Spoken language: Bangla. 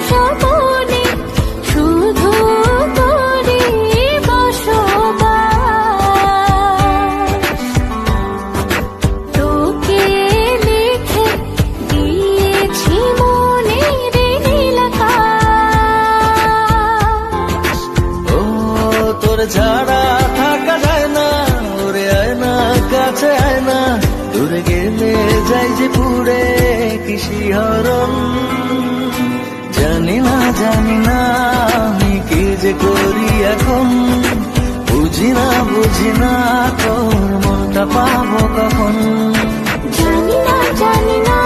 স্বপনে শুধু করি বসবাস। তোকে লিখে দিয়েছি মনের নীলাকাশ। ও তোর ছাড়া থাকা যায় না, ওরে আয় না কাছে আয় না, দূরে গেলে যাই যে পুরে কি শিহরণ। জানি না আমি কি যে করি এখন, বুঝি না তোর মনটা পাবো কখন। জানি না